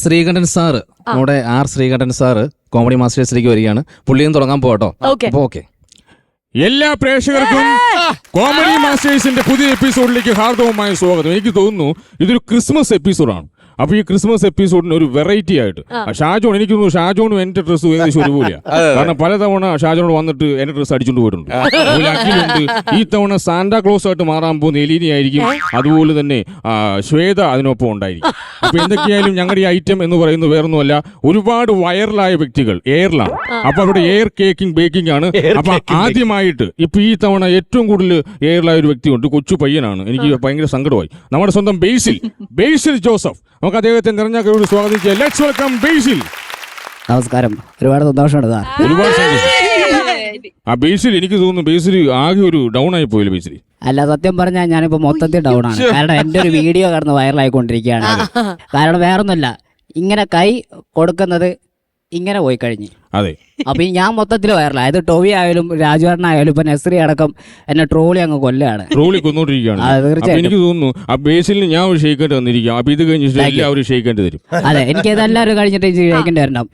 Sreekandan sir നമ്മുടെ Sreekandan sir comedy മാസ്റ്റേഴ്സിലേക്ക് വരികയാണ്. പുള്ളിയും തുടങ്ങാൻ പോകട്ടോ. അപ്പൊ ഓക്കെ. എല്ലാ പ്രേക്ഷകർക്കും കോമഡി മാസ്റ്റേഴ്സിന്റെ പുതിയ എപ്പിസോഡിലേക്ക് ഹാർദവമായ സ്വാഗതം. എനിക്ക് തോന്നുന്നു ഇതൊരു ക്രിസ്മസ് എപ്പിസോഡാണ്. അപ്പൊ ഈ ക്രിസ്മസ് എപ്പിസോഡിന് ഒരു വെറൈറ്റി ആയിട്ട് ഷാജോൺ, എനിക്ക് തോന്നുന്നു ഷാജോണും എന്റെ ഡ്രസ്സ് ഏകദേശം ഒരുപോലെയാണ്. കാരണം പലതവണ ഷാജോൺ വന്നിട്ട് എന്റെ ഡ്രസ്സ് അടിച്ചുകൊണ്ട് പോയിട്ടുണ്ട്. അഖിലുണ്ട്. ഈ തവണ സാന്റാ ക്ലോസ് ആയിട്ട് മാറാൻ പോകുന്ന എലീനി ആയിരിക്കും. അതുപോലെ തന്നെ ശ്വേത അതിനൊപ്പം ഉണ്ടായിരിക്കും. അപ്പൊ എന്തൊക്കെയായാലും ഞങ്ങളുടെ ഈ ഐറ്റം എന്ന് പറയുന്നത് വേറൊന്നുമല്ല, ഒരുപാട് വൈറലായ വ്യക്തികൾ എയറിലാണ്. അപ്പൊ അവിടെ എയർ കേക്കിംഗ് ബേക്കിംഗ് ആണ്. അപ്പൊ ആദ്യമായിട്ട് ഇപ്പൊ ഈ തവണ ഏറ്റവും കൂടുതൽ എയറിലായ ഒരു വ്യക്തിയുണ്ട്. കൊച്ചു പയ്യനാണ്. എനിക്ക് ഭയങ്കര സങ്കടമായി. നമ്മുടെ സ്വന്തം ബേസിൽ ജോസഫ്. നമുക്ക് അദ്ദേഹത്തെ നിറഞ്ഞ കൈയോട് സ്വാഗതം ചെയ്യാം. ലെറ്റ്സ് വെൽക്കം ബേസിൽ. നമസ്കാരം. ഒരുപാട് സന്തോഷമുണ്ട്. ഒരുപാട് സന്തോഷം. ബേസിൽ എനിക്ക് തോന്നുന്നു ബേസിൽ ആകെ ഒരു ഡൗൺ ആയി പോയില്ല ബേസിൽ. അല്ല, സത്യം പറഞ്ഞാൽ ഞാനിപ്പോ മൊത്തത്തിൽ ഡൗൺ ആണ്. കാരണം എന്റെ ഒരു വീഡിയോ കടന്ന് വൈറലായിക്കൊണ്ടിരിക്കുകയാണ്. കാരണം വേറൊന്നുമല്ല, ഇങ്ങനെ കൈ കൊടുക്കുന്നത് ഇങ്ങനെ പോയി കഴിഞ്ഞു. അതെ. അപ്പൊ ഞാൻ മൊത്തത്തിൽ വൈറലായി. അത് ടോവി ആയാലും രാജുവേട്ടനായാലും ഇപ്പൊ നസ്രി അടക്കം എന്നെ ട്രോളി അങ്ങ് കൊല്ലാണ്. ട്രോളി കൊന്നോണ്ടിരിക്കുകയാണ്. എനിക്ക് തോന്നുന്നു ആ ബേസിലിന് ഞാൻ ഒരു ഷെയ്ക്കേണ്ടി വന്നിരിക്കാം. അപ്പൊ ഇത് കഴിഞ്ഞിട്ട് എല്ലാവരും ഷെയ്ക്കേണ്ടി തരും. അതെ, എനിക്ക് ഇതെല്ലാവരും കഴിഞ്ഞിട്ട് ഷെയ്ക്കേണ്ടി വരണം.